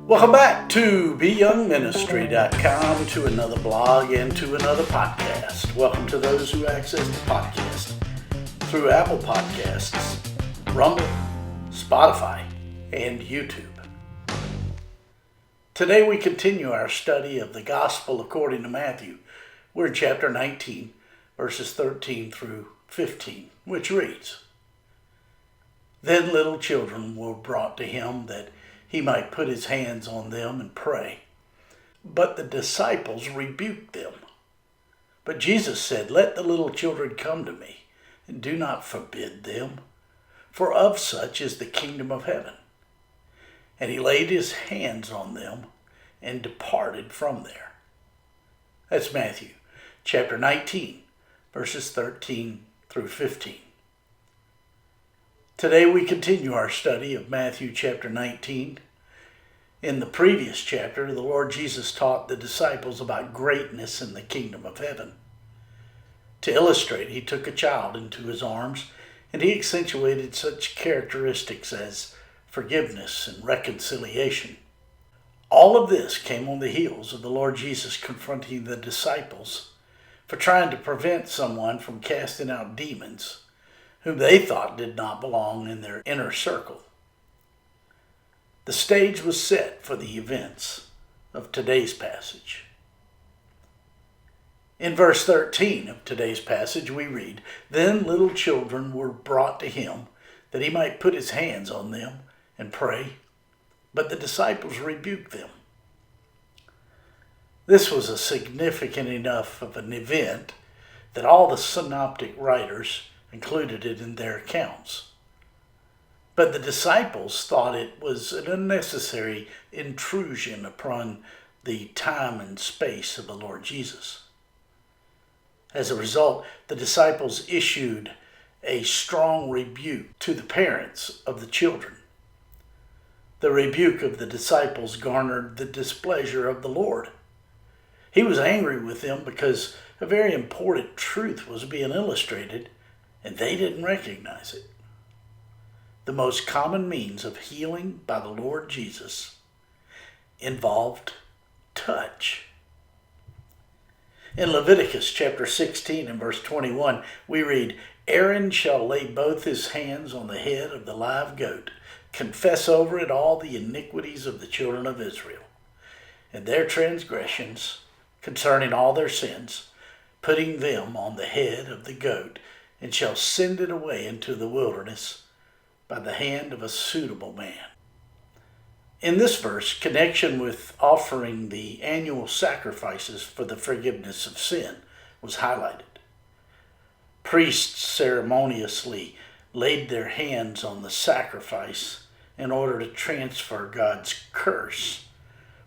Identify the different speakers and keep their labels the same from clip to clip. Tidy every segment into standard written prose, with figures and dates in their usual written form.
Speaker 1: Welcome back to BYoungMinistry.com, to another blog and to another podcast. Welcome to those who access the podcast through Apple Podcasts, Rumble, Spotify, and YouTube. Today we continue our study of the Gospel according to Matthew. We're in chapter 19, verses 13 through 15, which reads, "Then little children were brought to him that he might put his hands on them and pray. But the disciples rebuked them. But Jesus said, 'Let the little children come to me, and do not forbid them, for of such is the kingdom of heaven.' And he laid his hands on them and departed from there." That's Matthew chapter 19, verses 13 through 15. Today we continue our study of Matthew chapter 19. In the previous chapter, the Lord Jesus taught the disciples about greatness in the kingdom of heaven. To illustrate, he took a child into his arms, and he accentuated such characteristics as forgiveness and reconciliation. All of this came on the heels of the Lord Jesus confronting the disciples for trying to prevent someone from casting out demons whom they thought did not belong in their inner circle. The stage was set for the events of today's passage. In verse 13 of today's passage we read, "Then little children were brought to him that he might put his hands on them and pray, but the disciples rebuked them." This was a significant enough of an event that all the synoptic writers included it in their accounts. But the disciples thought it was an unnecessary intrusion upon the time and space of the Lord Jesus. As a result, the disciples issued a strong rebuke to the parents of the children. The rebuke of the disciples garnered the displeasure of the Lord. He was angry with them because a very important truth was being illustrated, and they didn't recognize it. The most common means of healing by the Lord Jesus involved touch. In Leviticus chapter 16 and verse 21, we read, "Aaron shall lay both his hands on the head of the live goat, confess over it all the iniquities of the children of Israel, and their transgressions concerning all their sins, putting them on the head of the goat, and shall send it away into the wilderness by the hand of a suitable man." In this verse, connection with offering the annual sacrifices for the forgiveness of sin was highlighted. Priests ceremoniously laid their hands on the sacrifice in order to transfer God's curse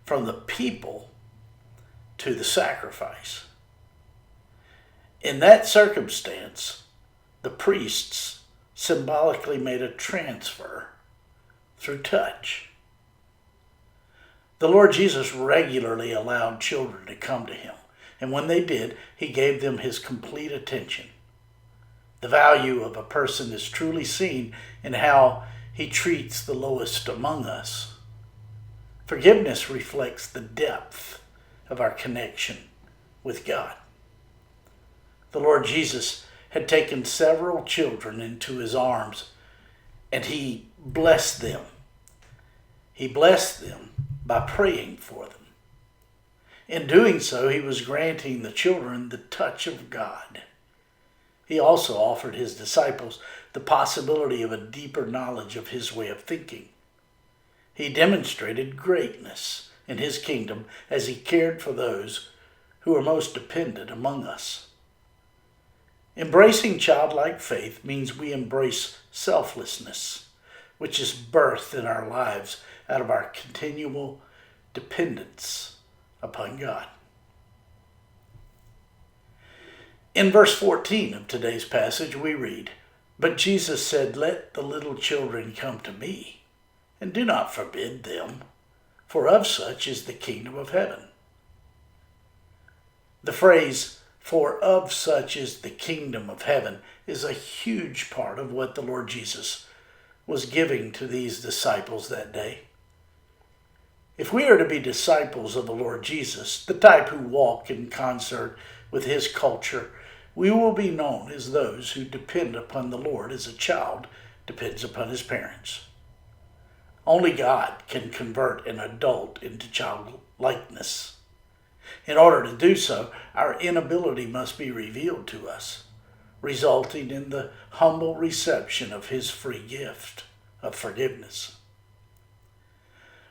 Speaker 1: from the people to the sacrifice. In that circumstance, the priests symbolically made a transfer through touch. The Lord Jesus regularly allowed children to come to him, and when they did, he gave them his complete attention. The value of a person is truly seen in how he treats the lowest among us. Forgiveness reflects the depth of our connection with God. The Lord Jesus had taken several children into his arms, and he blessed them. He blessed them by praying for them. In doing so, he was granting the children the touch of God. He also offered his disciples the possibility of a deeper knowledge of his way of thinking. He demonstrated greatness in his kingdom as he cared for those who are most dependent among us. Embracing childlike faith means we embrace selflessness, which is birthed in our lives out of our continual dependence upon God. In verse 14 of today's passage, we read, "But Jesus said, 'Let the little children come to me, and do not forbid them, for of such is the kingdom of heaven.'" The phrase, "for of such is the kingdom of heaven," is a huge part of what the Lord Jesus was giving to these disciples that day. If we are to be disciples of the Lord Jesus, the type who walk in concert with his culture, we will be known as those who depend upon the Lord as a child depends upon his parents. Only God can convert an adult into childlikeness. In order to do so, our inability must be revealed to us, resulting in the humble reception of his free gift of forgiveness.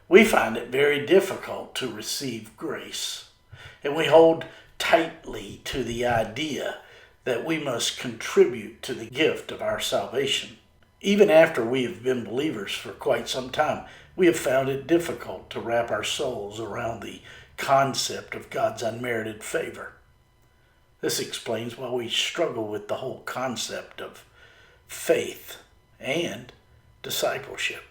Speaker 1: We find it very difficult to receive grace, and we hold tightly to the idea that we must contribute to the gift of our salvation. Even after we have been believers for quite some time, we have found it difficult to wrap our souls around the concept of God's unmerited favor. This explains why we struggle with the whole concept of faith and discipleship.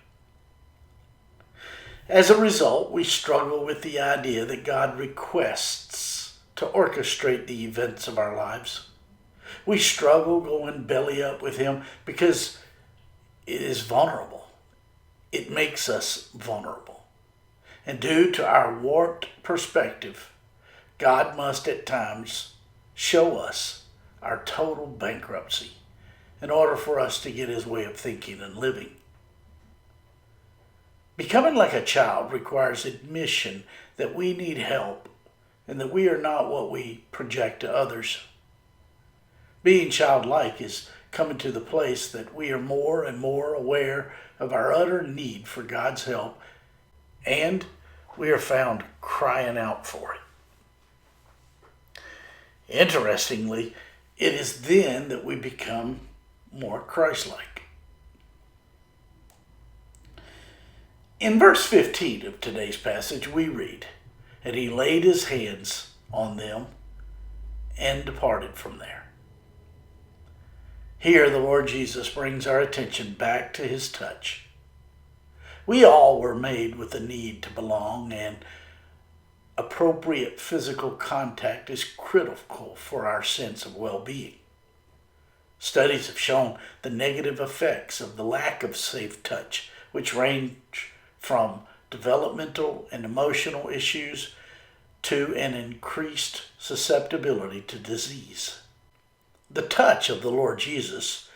Speaker 1: As a result, we struggle with the idea that God requests to orchestrate the events of our lives. We struggle going belly up with him because it is vulnerable. It makes us vulnerable. And due to our warped perspective, God must at times show us our total bankruptcy in order for us to get his way of thinking and living. Becoming like a child requires admission that we need help and that we are not what we project to others. Being childlike is coming to the place that we are more and more aware of our utter need for God's help, and we are found crying out for it. Interestingly, it is then that we become more Christ-like. In verse 15 of today's passage, we read, "And he laid his hands on them and departed from there." Here, the Lord Jesus brings our attention back to his touch. We all were made with a need to belong, and appropriate physical contact is critical for our sense of well-being. Studies have shown the negative effects of the lack of safe touch, which range from developmental and emotional issues to an increased susceptibility to disease. The touch of the Lord Jesus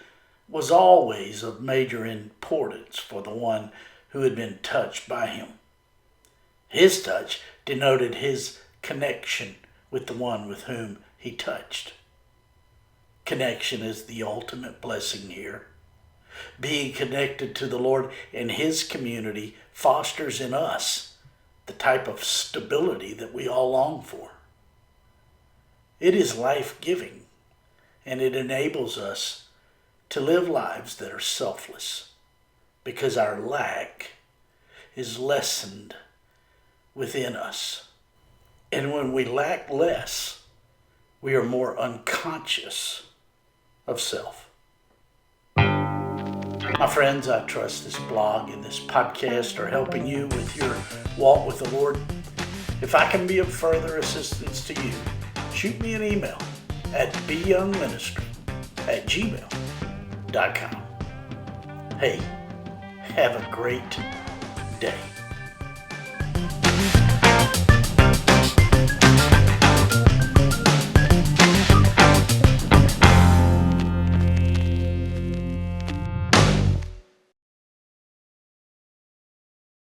Speaker 1: was always of major importance for the one who had been touched by him. His touch denoted his connection with the one with whom he touched. Connection is the ultimate blessing here. Being connected to the Lord and his community fosters in us the type of stability that we all long for. It is life-giving, and it enables us to live lives that are selfless because our lack is lessened within us. And when we lack less, we are more unconscious of self. My friends, I trust this blog and this podcast are helping you with your walk with the Lord. If I can be of further assistance to you, shoot me an email at BYoungMinistry@gmail.com. Hey, have a great day.